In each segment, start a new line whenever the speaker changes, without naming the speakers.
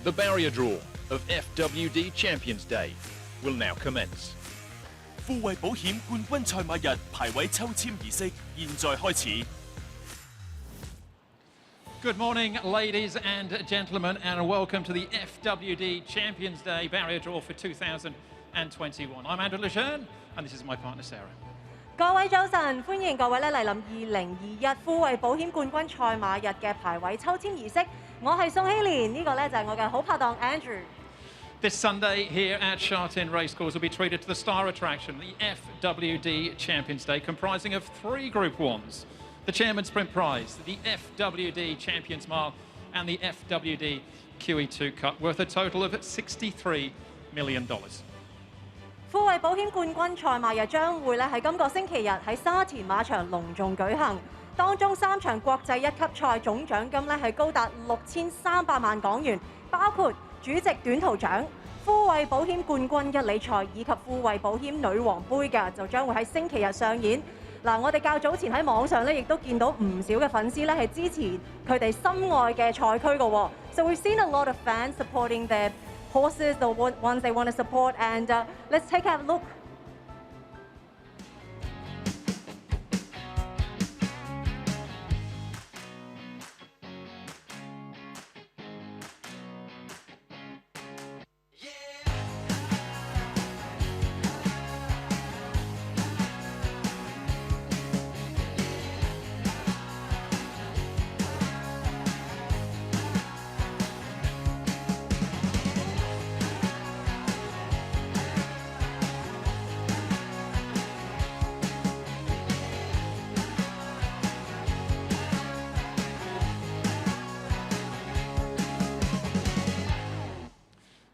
The barrier draw of FWD Champions Day will now commence.
富衛保險冠軍賽馬日排位抽籤儀式現在開始。
Good morning, ladies and gentlemen, and welcome to the FWD Champions Day barrier draw for 2021. I'm Andrew Lejeune, and this is my partner Sarah.
各位早晨，歡迎各位嚟臨2021富衛保險冠軍賽馬日嘅排位抽籤儀式。我係宋希蓮，呢個咧就係我嘅好拍檔 Andrew。This
Sunday here at Shatin Racecourse will be treated to the star attraction, the FWD Champions Day, comprising of 3 Group 1s, the Chairman's Sprint Prize, the FWD Champions Mile, and the FWD QE2 Cup, worth a total of $63 million.
富衛保險冠軍賽馬日將會咧喺今個星期日喺沙田馬場隆重舉行，當中3場國際1級賽總獎金咧係高達6300萬港元，包括主席短途獎、富衛保險冠軍1哩賽以及富衛保險女王杯嘅，就將會喺星期日上演。嗱，我哋較早前喺網上咧，亦都見到唔少嘅粉絲咧係支持佢哋心愛嘅賽區嘅喎。So we've seen a lot of fans supporting their horses, the ones they want to support, and let's take a look.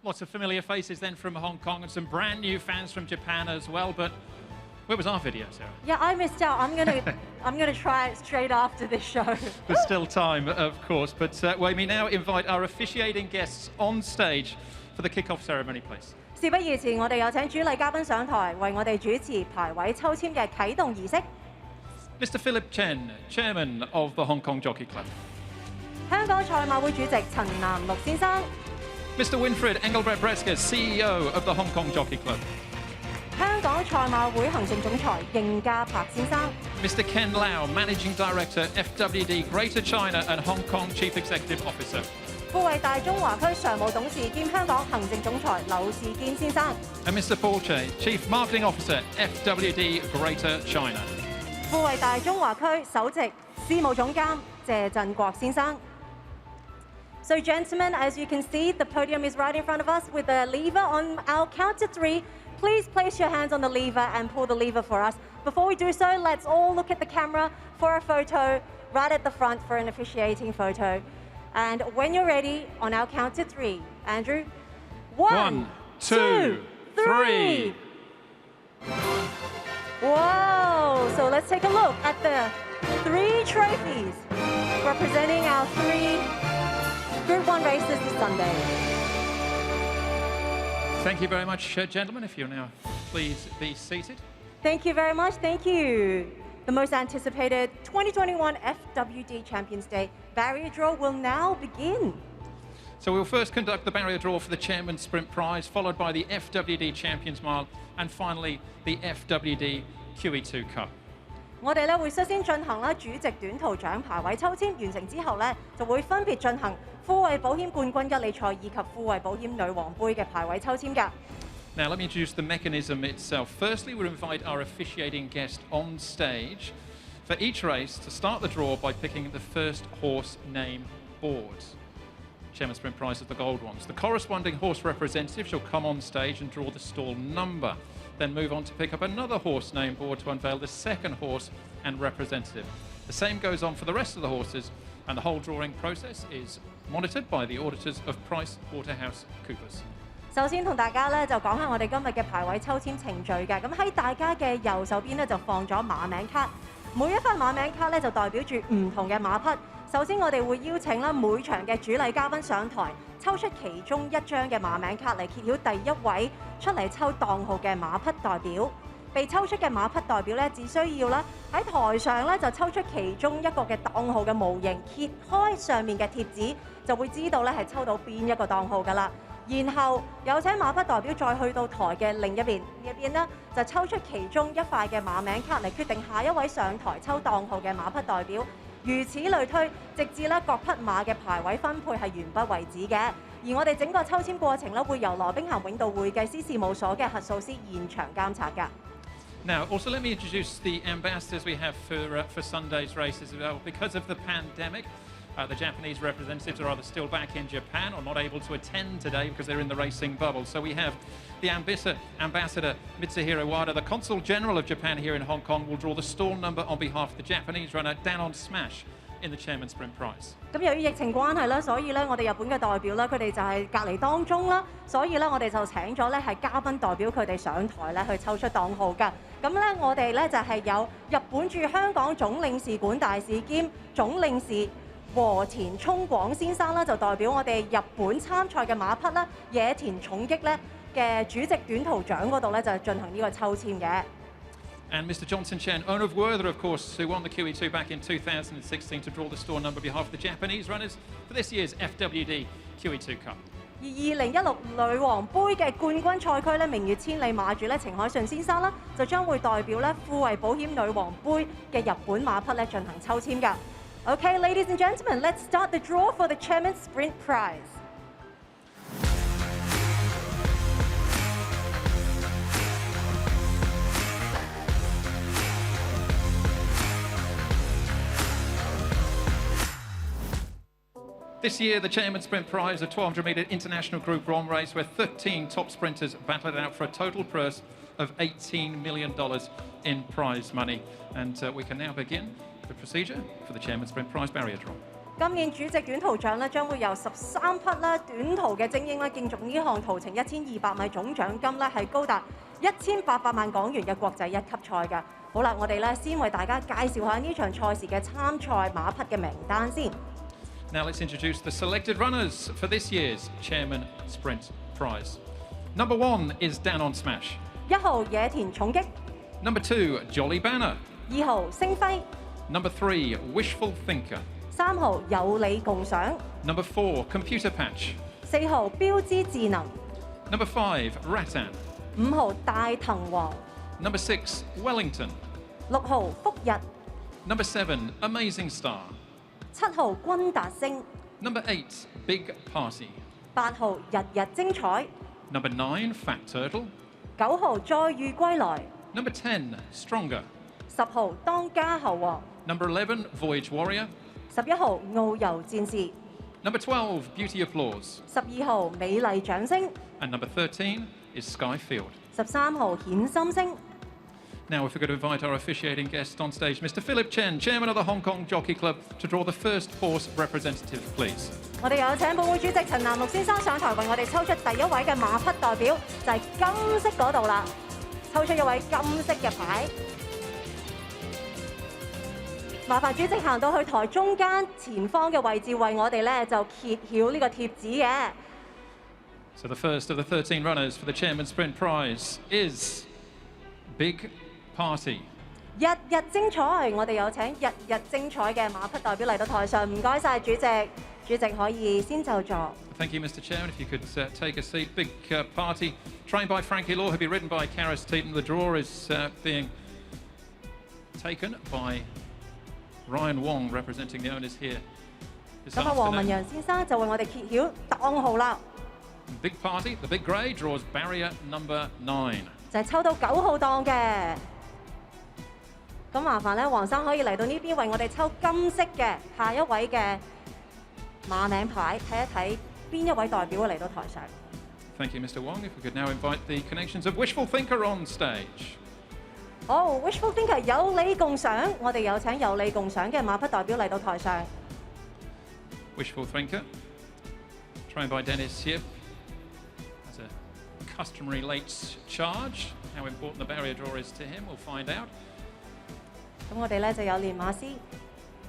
Lots of familiar faces then from Hong Kong and some brand new fans from Japan as well. But where was our video, Sarah?
Yeah, I missed out. I'm gonna try it straight after this show.
There's still time, of course. But we may now invite our officiating guests on stage for the kick-off ceremony, please.
事不宜遲，我哋有請主禮嘉賓上台，為我哋主持排位抽籤嘅啟動儀式。
Mr. Philip Chen, Chairman of the Hong Kong Jockey Club.
香港賽馬會主席陳南祿先生。
Mr. Winfried Engelbrecht-Bresker, CEO of the Hong Kong Jockey Club.
香港賽馬會行政總裁應家柏先生。
Mr. Ken Lau, Managing Director, FWD Greater China and Hong Kong Chief Executive Officer.
富衛大中華區常務董事兼香港行政總裁柳士堅先生。
And Mr. Paul Che, Chief Marketing Officer, FWD Greater China.
富衛大中華區首席事務總監謝振國先生。So gentlemen, as you can see, the podium is right in front of us with the lever. On our count to 3, please place your hands on the lever and pull the lever for us. Before we do so, let's all look at the camera for a photo right at the front for an officiating photo. And when you're ready, on our count to 3, Andrew, 1, 2, 3. Whoa! So let's take a look at the 3 trophies representing our 3 Group 1 races this Sunday.
Thank you very much, gentlemen. If you'll now please be seated.
Thank you very much. Thank you. The most anticipated 2021 FWD Champions Day barrier draw will now begin.
So we'll first conduct the barrier draw for the Chairman's Sprint Prize, followed by the FWD Champions Mile, and finally the FWD QE2 Cup.
我哋咧會率先進行啦主席短途獎排位抽籤，完成之後咧就會分別進行富衛保險冠軍1哩賽以及富衛保險女王杯嘅排位抽籤㗎。
Now let me introduce the mechanism itself. Firstly, we'll invite our officiating guest on stage for each race to start the draw by picking the first horse name board. Chairman's Sprint Prize is the gold ones. The corresponding horse representative shall come on stage and draw the stall number, then move on to pick up another horse name board to unveil the second horse and representative. The same goes on for the rest of the horses, and the whole drawing process is monitored by the auditors of PricewaterhouseCoopers.
首先同大家咧就講下我哋今日嘅排位抽籤程序嘅，咁喺大家嘅右手邊咧就放咗馬名卡，每一塊馬名卡咧就代表住唔同嘅馬匹。首先我哋會邀請啦每場嘅主禮嘉賓上台，抽出其中一張嘅馬名卡嚟揭曉第一位出嚟抽檔號嘅馬匹代表。被抽出嘅馬匹代表咧，只需要咧喺台上咧就抽出其中一個嘅檔號嘅模型，揭開上面嘅貼紙，就會知道咧係抽到邊一個檔號㗎啦。然後有請馬匹代表再去到台嘅另一邊，呢一邊呢就抽出其中一塊嘅馬名卡嚟決定下一位上台抽檔號嘅馬匹代表。如此類推，直至咧各匹馬嘅排位分配係完畢為止嘅。而我哋整個抽籤過程咧，會由羅兵咸永道會計師事務所嘅核數師現場監察㗎。
Now, also let me introduce the ambassadors we have for Sunday's races as well. Because of the pandemic, the Japanese representatives are either still back in Japan or not able to attend today because they're in the racing bubble. So we have the ambassador Mitsuhiro Wada, the Consul General of Japan here in Hong Kong, will draw the stall number on behalf of the Japanese runner Danon Smash in the Chairman's Sprint Prize.
咁由於疫情關係啦，所以咧我哋日本嘅代表咧，佢哋就係隔離當中啦，所以咧我哋就請咗咧係嘉賓代表佢哋上台咧去抽出檔號㗎。咁咧我哋咧就係有日本駐香港總領事館大使兼總領事和田聰廣先生咧，就代表我哋日本參賽嘅馬匹啦，野田重擊咧嘅主席短途獎嗰度咧就進行呢個抽籤嘅。
And Mr. Johnson Chen, owner of Werther, of course, who won the QE2 back in 2016 to draw the store number on behalf of the Japanese runners for this year's FWD QE2 Cup.
而2016女王杯嘅冠軍賽區咧，明月千里馬主咧程海順先生啦，就將會代表咧富衛保險女王杯嘅日本馬匹咧進行抽籤㗎。Okay, ladies and gentlemen, let's start the draw for the Chairman's Sprint Prize.
This year, the Chairman's Sprint Prize, a 1200-metre international Group 1 race where 13 top sprinters battled it out for a total purse of $18 million in prize money. And we can now begin the procedure for the Chairman's Sprint Prize barrier draw.
今年主席短途獎咧將會由13匹咧短途嘅精英咧競逐呢項途程1200米總獎金咧係高達1800萬港元嘅國際一級賽㗎。好啦，我哋咧先為大家介紹下呢場賽事嘅參賽馬匹嘅名單先。
Now let's introduce the selected runners for this year's Chairman Sprint Prize. Number 1 is Danon Smash.
1號野田重擊。
Number 2, Jolly Banner.
2號星輝。
Number 3, Wishful Thinker.
3號有理共賞。
Number 4, Computer Patch.
4號標誌智能。
Number 5, Rattan.
5號大藤王。
Number 6, Wellington.
6號福日。
Number 7, Amazing Star.
7號君達星。
Number 8, Big Party.
8號日日精彩。
Number 9, Fat Turtle.
9號再遇歸來。
Number 10, Stronger.
10號當家猴王。
Number 11, Voyage Warrior.
11號遨遊戰士。
Number 12, Beauty of Laws.
12號美麗掌聲。
And number 13 is Skyfield.
13號顯心星。
Now, if we're going to invite our officiating guest on stage, Mr. Philip Chen, Chairman of the Hong Kong Jockey Club, to draw the first horse representative, please.
我哋有請本會主席陳南祿先生上台為我哋抽出第一位嘅馬匹代表，就係金色嗰度啦。抽出一位金色嘅牌。麻煩主席行到去台中間前方嘅位置，為我哋咧就揭曉呢個貼紙嘅。
So the first of the 13 runners for the Chairman's Sprint Prize is Big Party.
日日精彩，我哋有請日日精彩嘅馬匹代表嚟到台上，唔該晒主席，主席可以先就座。
Thank you, Mr. Chairman. If you could take a seat. Big Party, trained by Frankie Law, who'll be ridden by Karis Teaton. The draw is being taken by Ryan Wong, representing the owners here this
咁啊，黃文
afternoon.
陽先生就為我哋揭曉檔號啦，
Big Party, the Big Grey, draws barrier number 9.
就係抽到9號檔嘅。咁麻煩咧，黃生可以嚟到呢邊為我哋抽金色嘅下一位嘅馬名牌，睇一睇邊一位代表會嚟到台上。
Thank you, Mr. Wong. If we could now invite the connections of Wishful Thinker on stage.
好 ，Wishful Thinker 有理共賞，我哋有請有理共賞嘅馬匹代表嚟到台上。
Wishful Thinker, trained by Dennis Yip, has a customary late charge. How important the barrier draw is to him, we'll find out.
咁我哋咧就有練馬師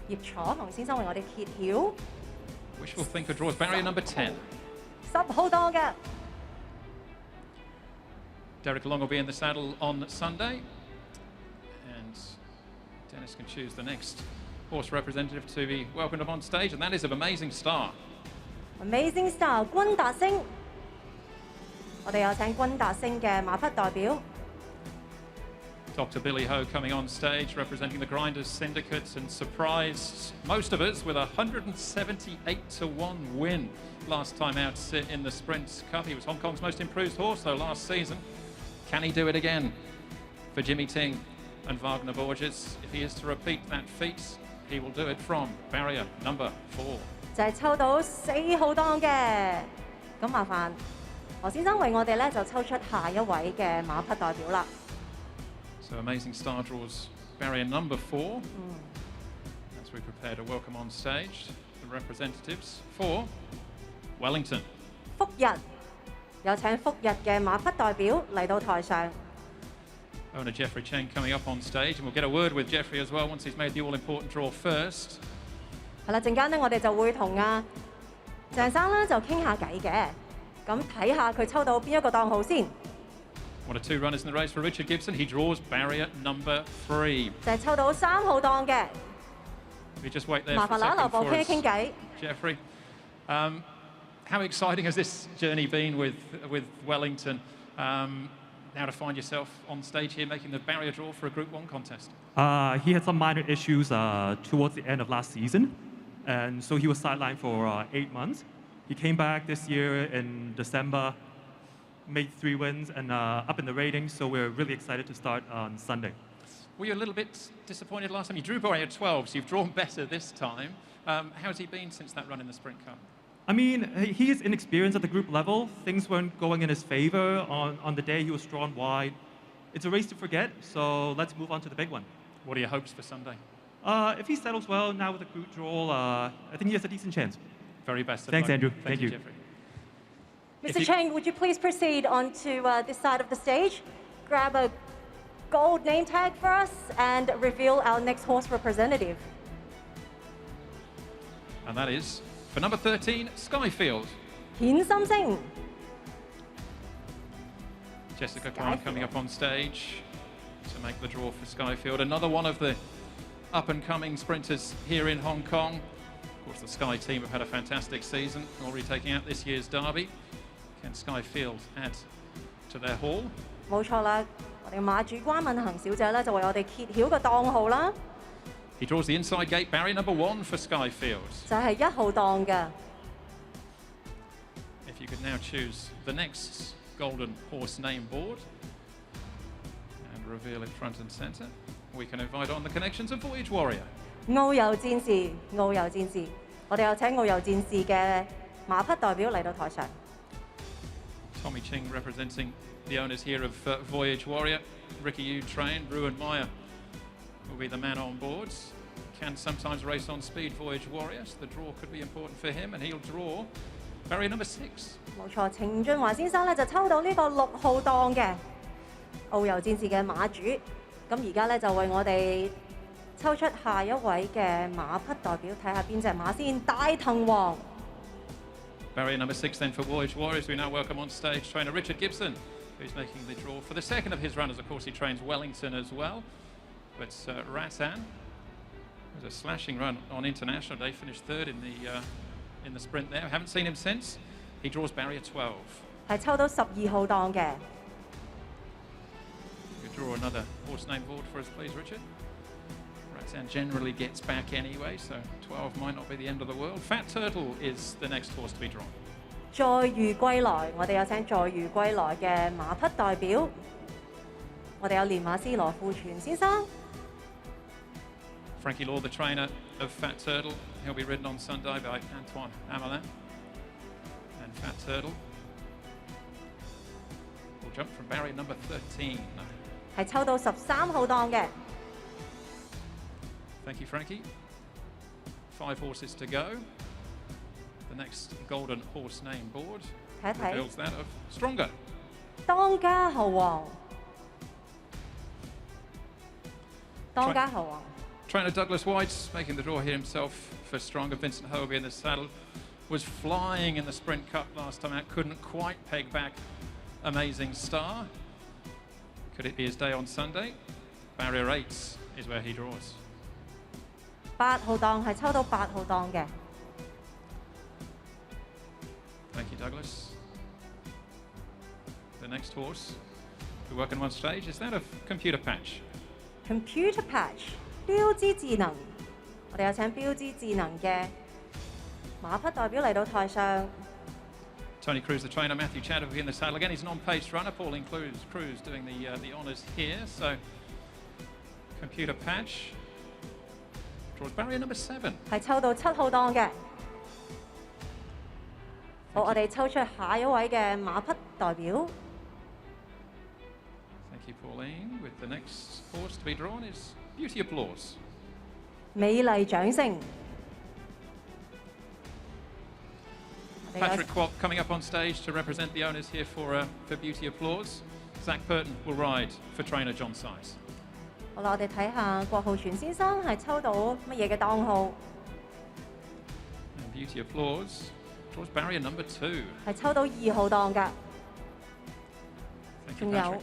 葉楚雄先生為我哋揭曉。
Wishful Thinker draws barrier number 10.
10號檔嘅。
Derek Long will be in the saddle on Sunday. And Dennis can choose the next horse representative to be welcomed up on stage, and that is of Amazing Star.
Amazing Star 君達星，我哋有請君達星嘅馬匹代表。
Dr. Billy Ho coming on stage representing the Grinders Syndicate and surprised most of us with a 178-1 win last time out in the Sprint Cup. He was Hong Kong's most improved horse though last season. Can he do it again for Jimmy Ting and Wagner Borges? If he is to repeat that feat, he will do it from barrier number 4.
就係抽到4號檔嘅，咁麻煩何先生為我哋咧就抽出下一位嘅馬匹代表啦。
So Amazing Star draws barrier number 4 as we prepare to welcome on stage the representatives for Wellington.
福日有請福日嘅馬匹代表嚟到台上。
Owner Jeffrey Cheng coming up on stage, and we'll get a word with Jeffrey as well once he's made the all-important draw first.
係啦，陣間咧我哋就會同鄭生咧就傾下偈嘅，咁睇下佢抽到邊一個檔號先。
One of 2 runners in the race for Richard Gibson. He draws barrier number 3.
就係抽到3號檔嘅。
We just wait there
麻
for
煩
a
留一留
second
步
for
傾一
us,
傾偈。
Jeffrey. How exciting has this journey been with Wellington? Now to find yourself on stage here making the barrier draw for a Group 1 contest.
He had some minor issues towards the end of last season, and so he was sidelined for 8 months. He came back this year in December, made 3 wins and up in the ratings, so we're really excited to start on Sunday.
Were you a little bit disappointed last time? You drew barrier 12, so you've drawn better this time. How's he been since that run in the Sprint Cup?
I mean, he is inexperienced at the group level. Things weren't going in his favor. On the day, he was drawn wide. It's a race to forget, so let's move on to the big one.
What are your hopes for Sunday?
If he settles well now with the group draw, I think he has a decent chance.
Very best of
Thanks,
luck.
Andrew.
Thank you,
Thank you.
Jeffrey.
Mr. Cheng, would you please proceed onto this side of the stage, grab a gold name tag for us, and reveal our next horse representative.
And that is for number 13, Skyfield.
顯心星
Jessica Kwan coming up on stage to make the draw for Skyfield. Another one of the up-and-coming sprinters here in Hong Kong. Of course, the Sky team have had a fantastic season, already taking out this year's derby. Can Skyfield add to their haul?
冇錯啦，我哋馬主關敏恒小姐咧就為我哋揭曉個檔號啦，
He draws the inside gate, barrier number 1 for Skyfield.
就係1號檔嘅。
If you could now choose the next golden horse name board and reveal it front and centre, we can invite on the connections of Voyage Warrior.
澳遊戰士，澳遊戰士，我哋有請澳遊戰士嘅馬匹代表嚟到台上。
Tommy Ching representing the owners here of Voyage Warrior. Ricky Yu trained, Ruan Meyer will be the man on board. Can sometimes race on speed, Voyage Warrior, so the draw could be important for him, and he'll draw barrier number 6.
冇錯，程俊華先生咧就抽到呢個6號檔嘅澳遊戰士嘅馬主，咁而家咧就為我哋抽出下一位嘅馬匹代表，睇下邊隻馬先。大藤王
Barrier number 6 then for Voyage Warriors. We now welcome on stage trainer Richard Gibson, who's making the draw for the second of his runners. Of course, he trains Wellington as well. But Rattan was a slashing run on International Day, finished 3rd in the sprint there. Haven't seen him since. He draws barrier 12.
係抽到12號檔嘅。
You draw another horse name board for us, please, Richard. Rattan generally gets back anyway, so 12 might not be the end of the world. Fat Turtle is the next horse to be drawn.
再遇歸來，我哋有請再遇歸來嘅馬匹代表，我哋有練馬師羅富全先生。
Frankie Law, the trainer of Fat Turtle. He'll be ridden on Sunday by Antoine Amelin. And Fat Turtle will jump from barrier number 13.
係抽到13號檔嘅。
Thank you, Frankie. 5 horses to go. The next golden horse name board
睇一睇
reveals that of Stronger.
當家猴王，當家猴王。
Trainer Douglas White making the draw here himself for Stronger. Vincent Hobie in the saddle was flying in the Sprint Cup last time out. Couldn't quite peg back Amazing Star. Could it be his day on Sunday? Barrier 8 is where he draws.
8號檔係抽到8號檔嘅。
Thank you, Douglas. The next horse to work on one stage is that of Computer Patch.
Computer Patch 標誌智能，我哋有請標誌智能嘅馬匹代表嚟到台上。
Tony Cruz, the trainer, Matthew Chadwick in the saddle. Again, he's an on-pace runner. Pauline Cruz doing the honours here. So, Computer Patch draws barrier number 7.
係抽到7號檔嘅。好，我哋抽出下一位嘅馬匹代表。
Thank you, Pauline. With the next horse to be drawn is Beauty Applause.
美麗掌聲。
Patrick Kwok coming up on stage to represent the owners here for Beauty Applause. Zach Purton will ride for trainer John Size.
好啦，我哋睇下郭浩全先生係抽到乜嘢嘅檔號？
And Beauty Applause draws barrier number 2.
係抽到2號檔㗎。
Thank you,
仲有
Patrick.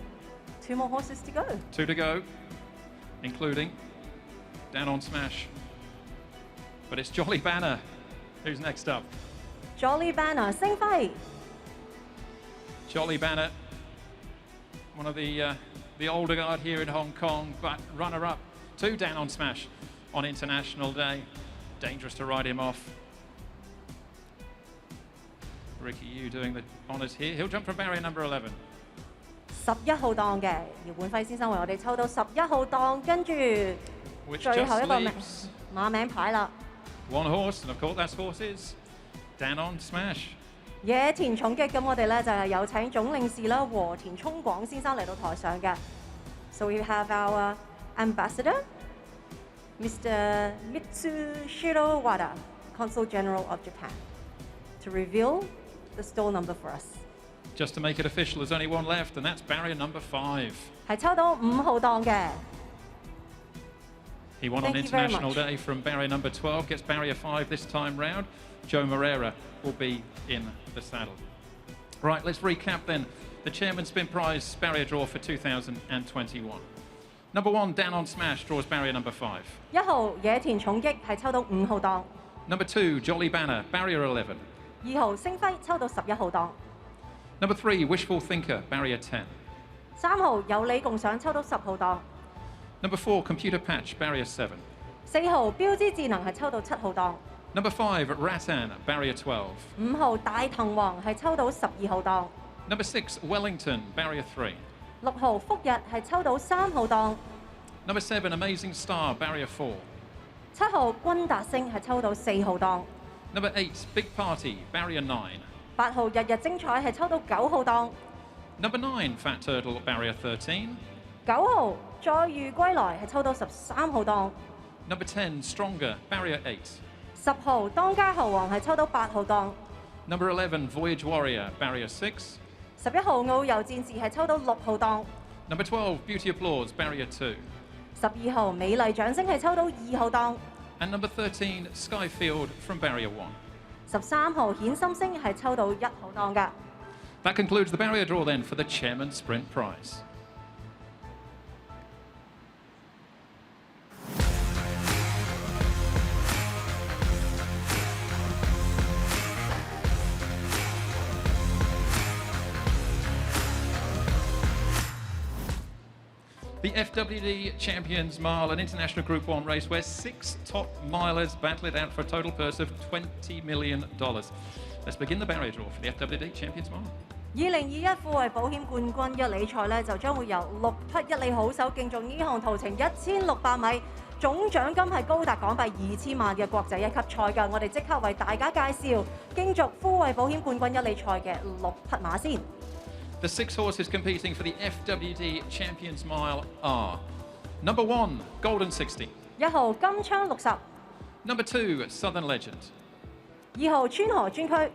2 more horses to go。
2 to go, including Down on Smash. But it's Jolly Banner who's next up.
Jolly Banner 升輝。
Jolly Banner, one of the older guard here in Hong Kong, but runner-up to Down on Smash on International Day. Dangerous to ride him off. Ricky Yu doing the honours here. He'll jump from barrier number 11.
11號檔嘅姚本輝先生為我哋抽到11號檔，跟住
Which
最後一
just
個名
leaves
馬名牌啦。
one horse, and of course that horse is Down on Smash.
野田重擊，咁我哋咧就係有請總領事啦，和田聰廣先生嚟到台上嘅。So we have our ambassador, Mr. Mitsushiro Wada, Consul General of Japan, to reveal the stall number for us.
Just to make it official, there's only one left, and that's barrier number 5.
係抽到5號檔嘅。
He won on
Thank you very
International
much.
Day from barrier number 12, gets barrier 5 this time round. Joe Moreira will be in the saddle. Right, let's recap then. The Chairman's Spin Prize barrier draw for 2021. Number 1, Down on Smash, draws barrier number 5.
1號野田重擊係抽到5號檔。
Number 2, Jolly Banner, barrier 11.
2號星輝抽到11號檔。
Number 3, Wishful Thinker, barrier 10.
3號有理共賞抽到10號檔。
Number 4, Computer Patch, barrier 7.
4號標誌智能係抽到7號檔。
Number 5, Rattan, barrier 12.
5號大藤王係抽到12號檔。
Number 6, Wellington, barrier 3.
6號福日係抽到3號檔。
Number 7, Amazing Star, barrier 4.
7號君達星係抽到4號檔。
Number 8, Big Party, barrier 9.
8號日日精彩係抽到9號檔。
Number 9, Fat Turtle, barrier 13.
9號再遇歸來係抽到13號檔。
Number 10, Stronger, barrier 8.
10號當家猴王係抽到8號檔。
Number 11, Voyage Warrior, barrier 6.
11號遨遊戰士係抽到6號檔。
Number 12, Beauty Applause, barrier 2.
12號美麗掌聲係抽到2號檔。
And number 13, Skyfield from barrier 1.
13號顯心星係抽到1號檔㗎。
That concludes the barrier draw then for the Chairman's Sprint Prize. The FWD Champions Mile, an international Group 1 race where 6 top milers battle it out for a total purse of $20 million. Let's begin the barrier draw for the FWD Champions Mile.
2021富衛保險冠軍一哩賽咧，就將會由6匹一哩好手競逐呢項途程1600米，總獎金係高達港幣2000萬嘅國際一級賽㗎。我哋即刻為大家介紹競逐富衛保險冠軍一哩賽嘅6匹馬先。
The 6 horses competing for the FWD Champions Mile are number 1, Golden 60.
1號金槍60，
Number 2, Southern Legend.
2號川河專區，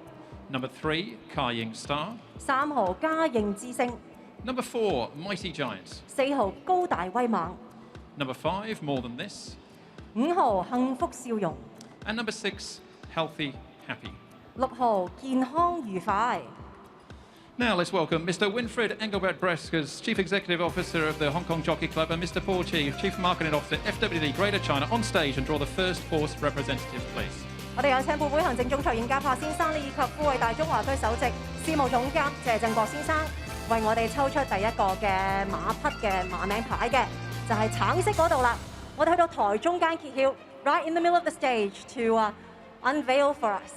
Number 3, Kaiying Star.
3號嘉應之星，
Number 4, Mighty Giants.
4號高大威猛，
Number 5, More Than This.
5號幸福笑容，
And number 6, Healthy Happy.
6號健康愉快。
Now let's welcome Mr. Winfried Engelbert Bresker's Chief Executive Officer of the Hong Kong Jockey Club and Mr. Paul Chi, Chief Marketing Officer, FWD Greater China, on stage and draw the first horse representative, please.
我哋有請本會行政總裁尹家柏先生以及富衛大中華區首席事務總監謝振國先生，為我哋抽出第一個嘅馬匹嘅馬名牌嘅，就係橙色嗰度啦。我哋去到台中間揭曉 ，right in the middle of the stage to unveil for us.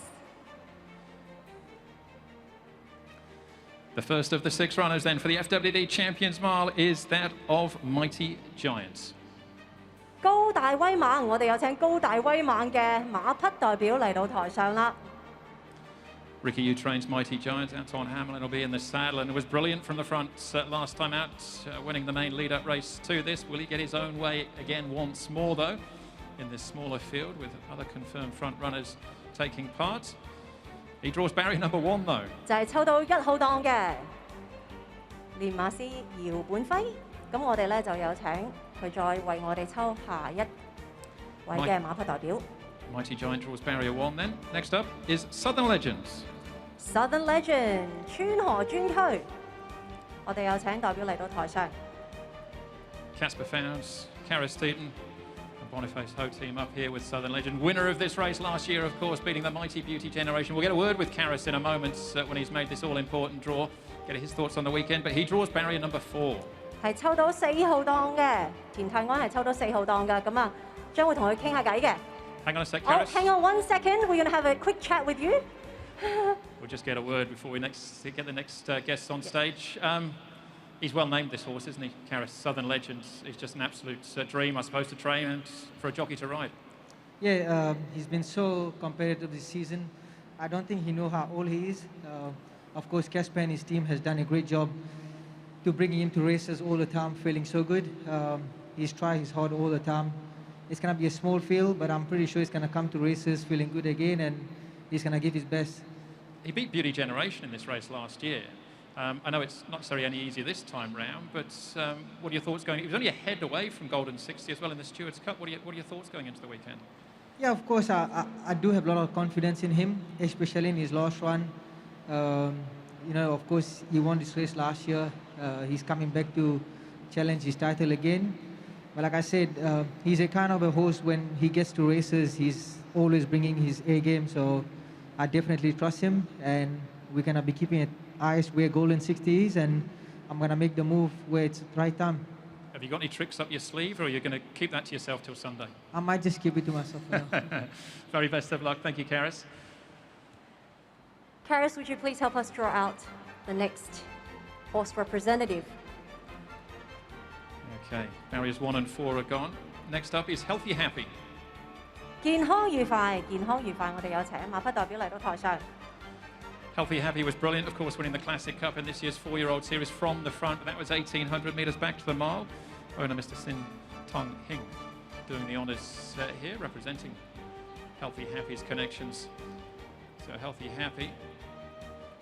The first of the 6 runners then for the FWD Champions Mile is that of Mighty Giants.
高大威猛，我哋有請高大威猛嘅馬匹代表嚟到台上啦。
Ricky Yu trains Mighty Giants. Anton Hamlin will be in the saddle and was brilliant from the front last time out, winning the main lead-up race to this. Will he get his own way again once more, though, in this smaller field with other confirmed front runners taking part? He draws barrier number 1, though.
就係抽到1號檔嘅練馬師姚本輝，咁我哋咧就有請佢再為我哋抽下一位嘅馬匹代表。
Mighty Giant draws barrier 1 then. Next up is Southern Legends.
Southern Legend 川河專區，我哋有請代表嚟到台上。
Casper Fowles, Karis Steeton, and Boniface Ho team up here with Southern Legend. Winner of this race last year, of course, beating the Mighty Beauty Generation. We'll get a word with Karis in a moment when he's made this all-important draw. Get his thoughts on the weekend, but he draws barrier number 4.
係抽到4號檔嘅，田泰安係抽到4號檔嘅，咁啊將會同佢傾下偈嘅。
Hang on a sec,
Oh,
Karis.
hang on 1 second. We're going to have a quick chat with you.
We'll just get a word before we get the next guests on stage. He's well named, this horse, isn't he, Karis? Southern Legends. He's just an absolute dream, I suppose, to train and for a jockey to ride.
Yeah, he's been so competitive this season. I don't think he knows how old he is. Of course, Casper and his team has done a great job to bringing him to races all the time, feeling so good. He's tried his hard all the time. It's going to be a small field, but I'm pretty sure he's going to come to races feeling good again, and he's going to give his best.
He beat Beauty Generation in this race last year. I know it's not necessarily any easier this time round, but what are your thoughts going? He was only a head away from Golden 60 as well in the Stewards Cup. What are your thoughts going into the weekend?
Yeah, of course, I do have a lot of confidence in him, especially in his last run. You know, of course, he won this race last year. He's coming back to challenge his title again. But like I said, he's a kind of a horse when he gets to races, he's always bringing his A game. So I definitely trust him, and we're going to be keeping eyes where Golden 60 is, and I'm going to make the move where it's the right time.
Have you got any tricks up your sleeve, or are you going to keep that to yourself till Sunday?
I might just keep it to myself for now.
Very best of luck. Thank you, Karis.
Karis, would you please help us draw out the next horse representative?
Okay, barriers 1 and 4 are gone. Next up is Healthy Happy.
健康愉快，健康愉快，我哋有請馬匹代表嚟到台上。
Healthy Happy was brilliant, of course, winning the Classic Cup in this year's 4-year-old series from the front. That was 1,800 metres back to the mile. Owner Mr. Sin Tong Hing doing the honours here, representing Healthy Happy's connections. So Healthy Happy.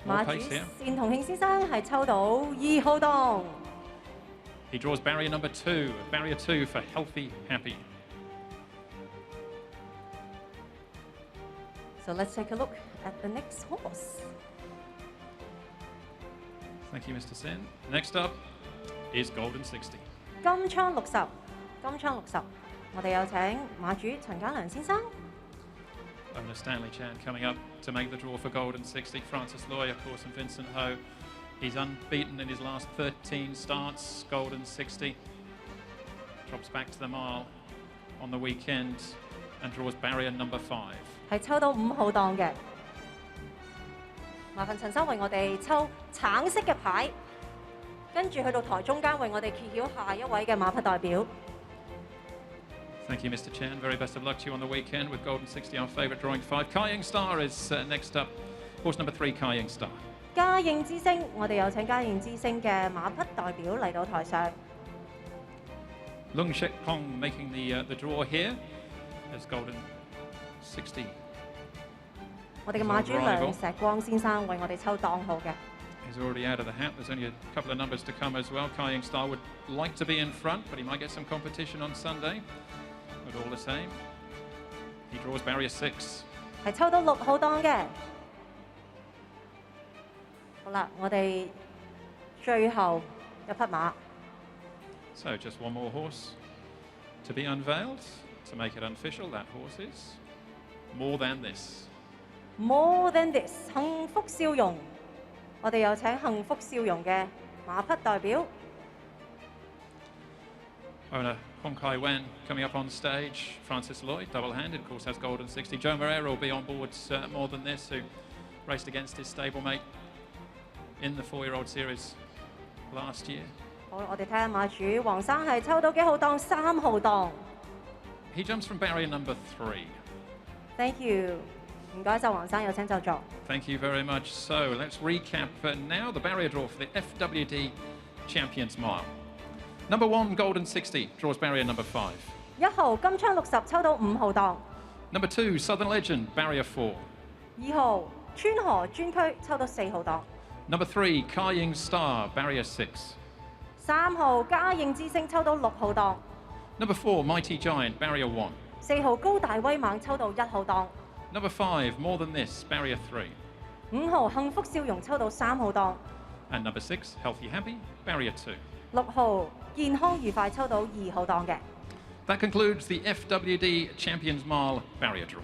More
馬
pace
主
here.
單同慶先生係抽到2號檔。
He draws barrier number 2. Barrier 2 for Healthy Happy.
So let's take a look at the next horse.
Thank you, Mr. Sin. Next up is Golden 60.
金槍60，金槍60，我哋有請馬主陳家良先生。
Owner Stanley Chan coming up to make the draw for Golden 60. Francis Loy, of course, and Vincent Ho. He's unbeaten in his last 13 starts. Golden 60. Drops back to the mile on the weekend and draws barrier number 5.
係抽到5號檔嘅。麻煩陳生為我哋抽橙色嘅牌，跟住去到台中間為我哋揭曉下一位嘅馬匹代表。
Thank you, Mr. Chan. Very best of luck to you on the weekend with Golden 60, our favourite drawing 5. Kaiying Star is next up. Horse number 3, Kaiying Star.
嘉應之星，我哋有請嘉應之星嘅馬匹代表嚟到台上。
Lung Shek Pong making the draw here as Golden 60.
我哋嘅馬主梁石光先生為我哋抽檔號嘅。
He's already out of the hat. There's only a couple of numbers to come as well. Kaiying Star would like to be in front, but he might get some competition on Sunday. But all the same, he draws barrier 6.
係抽到6號檔嘅。好啦，我哋最後一匹馬。
So just one more horse to be unveiled to make it official. That horse is More Than This.
More Than This， 幸福笑容。我哋有請幸福笑容嘅馬匹代表。
Owner Hong Kai Wen coming up on stage. Francis Lloyd, double-handed, of course, has Golden 60. Joe Moreira will be on board More Than This, who raced against his stablemate in the 4-year-old series last year.
好，我哋睇下馬主黃生係抽到幾號檔？3號檔。
He jumps from barrier number 3.
Thank you， 唔該晒黃生，有請就座。
Thank you very much. So let's recap now the barrier draw for the FWD Champions Mile. Number 1, Golden 60, draws barrier number 5.
1號金槍60抽到5號檔。
Number 2, Southern Legend, barrier 4.
2號川河專區抽到4號檔。
Number 3, Kaiying Star, barrier 6.
3號嘉應之星抽到6號檔。
Number 4, Mighty Giant, barrier 1.
4號高大威猛抽到1號檔。
Number 5, More Than This, barrier 3.
5號幸福笑容抽到3號檔。
And number 6, Healthy Happy, barrier 2.
6號健康愉快抽到2號檔嘅。
That concludes the FWD Champions Mile barrier draw.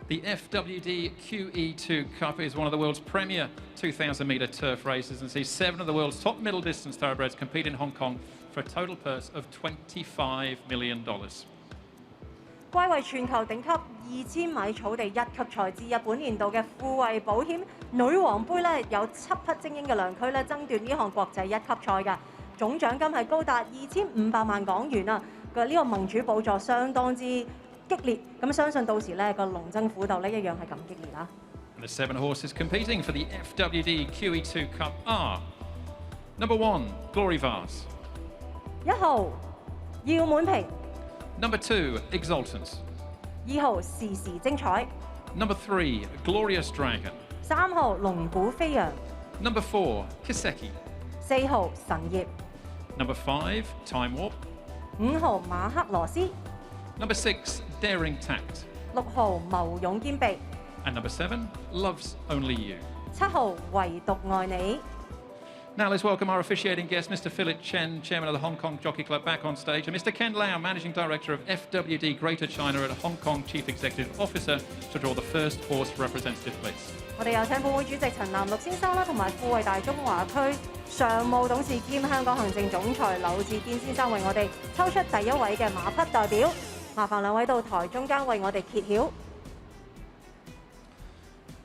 The FWD QE2 Cup is one of the world's premier 2,000-metre turf races and sees 7 of the world's top middle distance thoroughbreds compete in Hong Kong for a total purse of $25 million.
歸為全球頂級2000米草地一級賽至日本年度嘅富衛保險女王杯咧，有7匹精英嘅良駒咧爭奪呢項國際一級賽㗎，總獎金係高達2500萬港元啊！呢個盟主寶座相當之激烈，咁相信到時咧個龍爭虎鬥咧一樣係咁激烈啦。
The 7 horses competing for the FWD QE2 Cup are number 1, Glory Vase.
1號耀滿平。
Number 2, Exultant.
2號時時精彩。
Number 3, Glorious Dragon.
3號龍鼓飛揚。
Number 4, Kaseki.
4號神業。
Number 5, Time Warp.
5號馬克羅斯。
Number 6, Daring Tact.
6號謀勇兼備。
And number 7, Love's Only You.
7號唯獨愛你。
Now let's welcome our officiating guest, Mr. Philip Chen, Chairman of the Hong Kong Jockey Club, back on stage, and Mr. Ken Lau, Managing Director of FWD Greater China and Hong Kong Chief Executive Officer, to draw the first horse representative, please.
我哋有請本會主席陳南祿先生啦，同埋富衛大中華區常務董事兼香港行政總裁柳志堅先生為我哋抽出第一位嘅馬匹代表，麻煩兩位到台中間為我哋揭曉。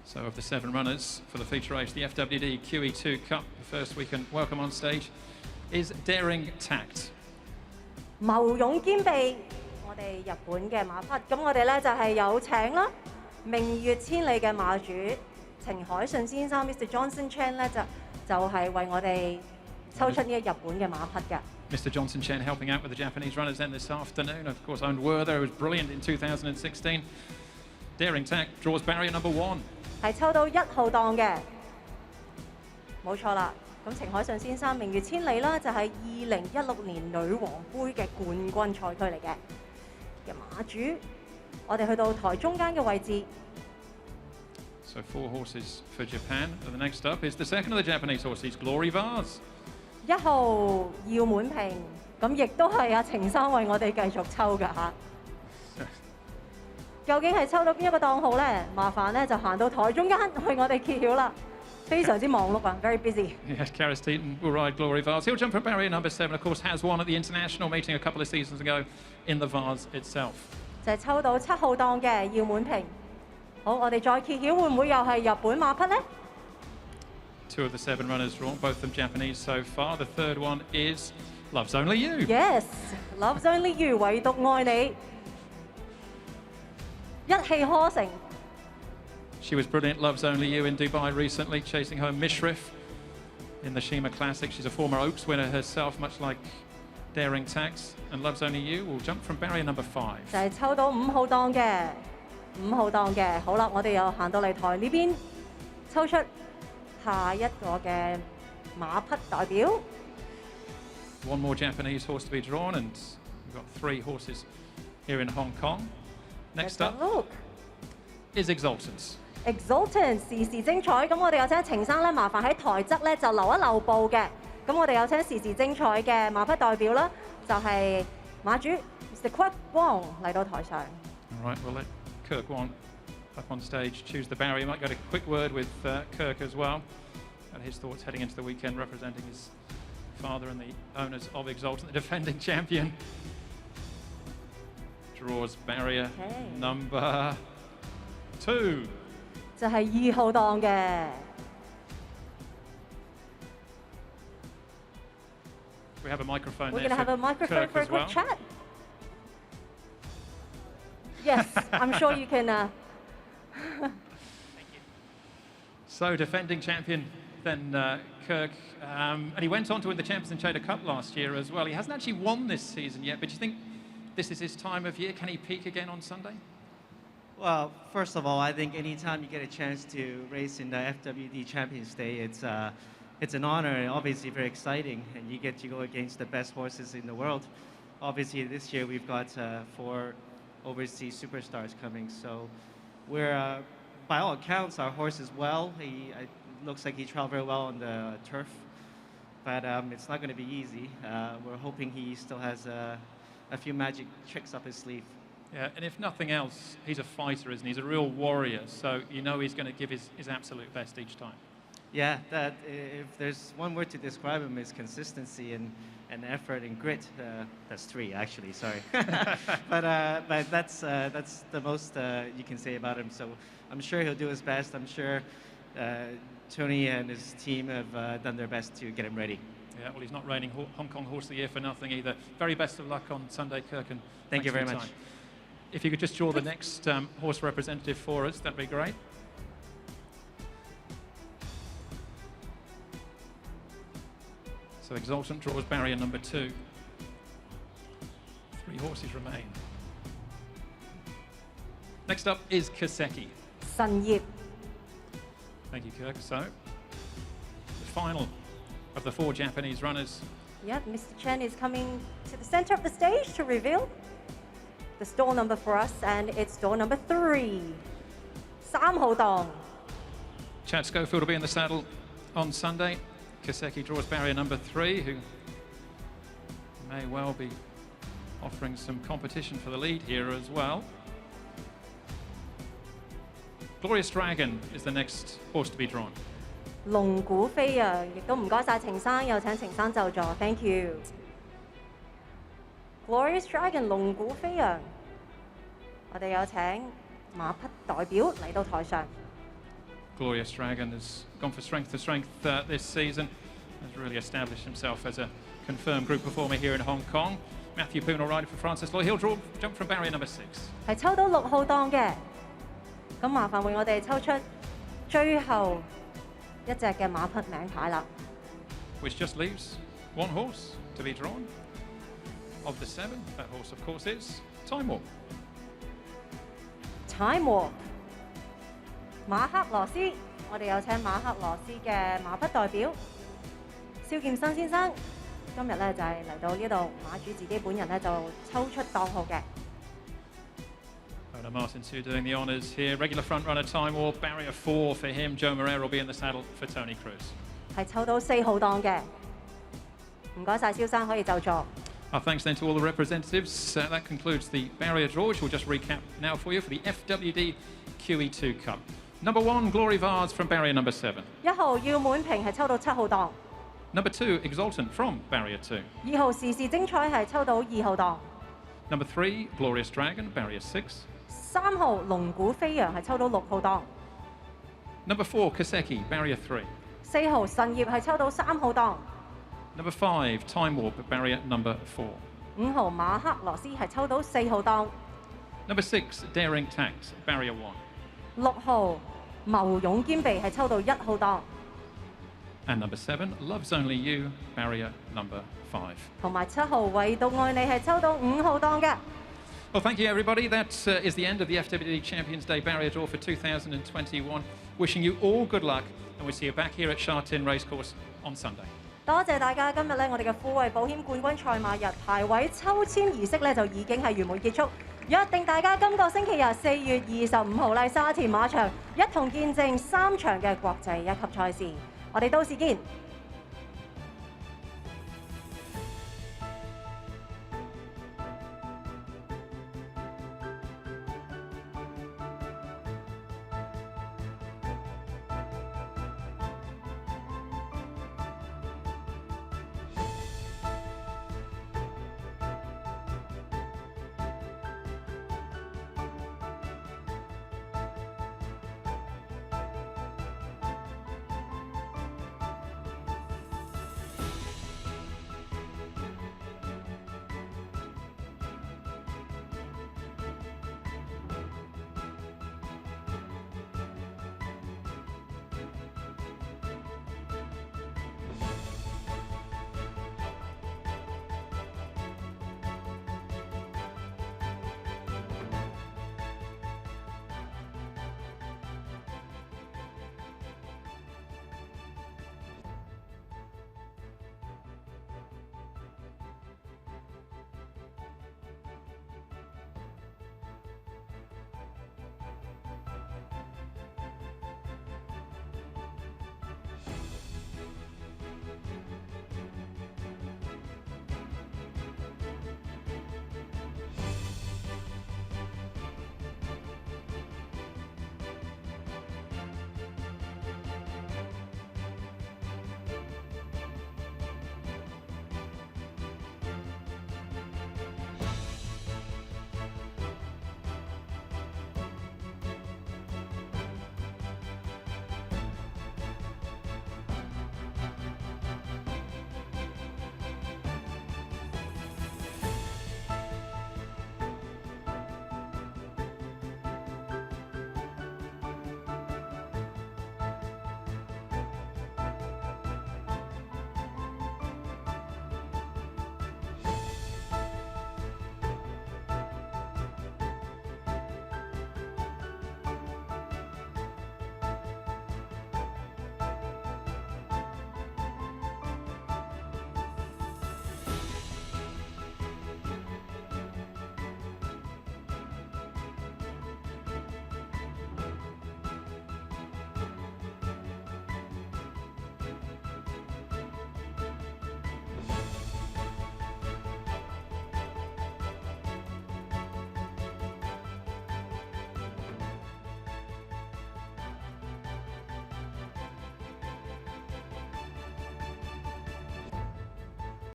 So of the 7 runners for the feature race, the FWD QE2 Cup, the first we can welcome on stage is Daring Tact.
謀勇兼備，我哋日本嘅馬匹，咁我哋咧就係有請啦，明月千里嘅馬主程海順先生 Mr. Johnson Chen 咧就係為我哋抽出呢個日本嘅馬匹嘅。
Mr. Johnson Chen helping out with the Japanese runners then this afternoon. Of course, owned Werther, who was brilliant in 2016. Daring Tact draws barrier number 1.
係抽到1號檔嘅，冇錯啦。咁程海順先生明月千里啦，就係2016年女王杯嘅冠軍賽區嚟嘅馬主。我哋去到台中間嘅位置。
So 4 horses for Japan. And the next up is the second of the Japanese horses, Glory Vase.
1號耀滿平，咁亦都係阿程生為我哋繼續抽㗎嚇。究竟係抽到邊一個檔號咧？麻煩咧就行到台中間為我哋揭曉啦。非常之忙碌啊 ，very busy。Yes,
Karis Teaton will ride Glory Vase. He'll jump from barrier number 7. Of course, has won at the international meeting a couple of seasons ago in the Vase itself.
就係抽到7號檔嘅耀滿平。好，我哋再揭曉會唔會又係日本馬匹咧？
2 of the 7 runners drawn, both of them Japanese so far. The third one is Love's Only You.
Yes, Love's Only You， 唯獨愛你。一氣呵成。
She was brilliant, Love's Only You, in Dubai recently, chasing home Mishrif in the Shima Classic. She's a former Oaks winner herself, much like Daring Tact. And Love's Only You will jump from barrier number 5.
就係抽到5號檔嘅，5號檔嘅。好啦，我哋又行到嚟台呢邊，抽出下一個嘅馬匹代表。
One more Japanese horse to be drawn, and we've got 3 horses here in Hong Kong. Next up
Look
is Exultant.
Exultant 時時精彩，咁我哋有請程生咧，麻煩喺台側咧就留一留步嘅。咁我哋有請時時精彩嘅馬匹代表啦，就係、馬主 Mr. Kirk Wong 嚟到台上。
All right, we'll let Kirk Wong up on stage choose the barrier. Might get a quick word with Kirk as well, and his thoughts heading into the weekend, representing his father and the owners of Exultant, the defending champion. Draws barrier number 2.
就係2號檔嘅。
We have a microphone
We're
there
going to have a
for
microphone
Kirk
for a
as
quick
well.
chat. Yes, I'm sure you can.
So, defending champion, then Kirk, and he went on to win the Champions and Trader Cup last year as well. He hasn't actually won this season yet, but do you think this is his time of year? Can he peak again on Sunday?
Well, first of all, I think anytime you get a chance to race in the FWD Champions Day, it's an honor and obviously very exciting, and you get to go against the best horses in the world. Obviously, this year we've got 4 overseas superstars coming, so we're, by all accounts, our horse is well. It looks like he traveled very well on the turf, but it's not going to be easy. We're hoping he still has a few magic tricks up his sleeve.
Yeah, and if nothing else, he's a fighter, isn't he? He's a real warrior, so you know he's going to give his absolute best each time.
Yeah, that if there's one word to describe him is consistency and effort and grit. That's 3 actually. Sorry, but that's the most you can say about him. So I'm sure he'll do his best. I'm sure Tony and his team have done their best to get him ready.
Yeah, well, he's not reigning Hong Kong Horse of the Year for nothing either. Very best of luck on Sunday, Kirk, and
thank you very
for your
much.
time. If you could just draw the next horse representative for us, that'd be great. So Exultant draws barrier number 2. 3 horses remain. Next up is Kaseki.
神業
Thank you, Kirk. So, the final of the 4 Japanese runners.
Yep, Mr. Chen is coming to the center of the stage to reveal the stall number for us, and it's stall number 3. 3號檔
Chad Schofield will be in the saddle on Sunday. Kaseki draws barrier number 3, who may well be offering some competition for the lead here as well. Glorious Dragon is the next horse to be drawn.
龍鼓飛揚，亦都唔該晒程生，有請程生就座 ，thank you。Glorious Dragon 龍鼓飛揚，我哋有請馬匹代表嚟到台上。
Glorious Dragon has gone for strength to strength this season, has really established himself as a confirmed group performer here in Hong Kong. Matthew Poon will ride for Francis Lloyd. He'll jump from barrier number 6.
係抽到6號檔嘅，咁麻煩為我哋抽出最後一隻嘅馬匹名牌啦。
Which just leaves 1 horse to be drawn. Of the 7, that horse of course is Time Warp.
Time Warp 馬克羅斯，我哋有請馬克羅斯嘅馬匹代表蕭劍生先生，今日咧就係嚟到呢度，馬主自己本人咧就抽出檔號嘅。
Owner Martin Su doing the honours here. Regular front runner Time Warp, barrier 4 for him. Joe Moreira will be in the saddle for Tony Cruz.
係抽到4號檔嘅，唔該晒蕭生可以就座。
Our thanks then to all the representatives. That concludes the barrier draw, which we'll just recap now for you for the FWD QE2 Cup. Number 1, Glory Vars from barrier number 7.
1號要滿平係抽到7號檔。
Number 2, Exultant from barrier 2.
2號時時精彩係抽到2號檔。
Number 3, Glorious Dragon, barrier 6.
3號龍鼓飛揚係抽到6號檔。
Number 4, Kaseki, barrier 3.
4號神業係抽到3號檔。
Number 5, Time Warp, barrier number 4.
5號馬克羅斯係抽到4號檔。
Number 6, Daring Tax, barrier 1.
6號謀勇兼備係抽到1號檔。
And number 7, Love's Only You, barrier number 5.
同埋7號唯獨愛你係抽到5號檔嘅。
Well, thank you, everybody. That is the end of the FWD Champions Day barrier draw for 2021. Wishing you all good luck, and we'll see you back here at Sha Tin Racecourse on Sunday.
多謝大家，今日咧我哋嘅富衛保險冠軍賽馬日排位抽籤儀式咧就已經係圓滿結束，約定大家今個星期日4月25號嚟沙田馬場一同見證3場嘅國際一級賽事，我哋到時見。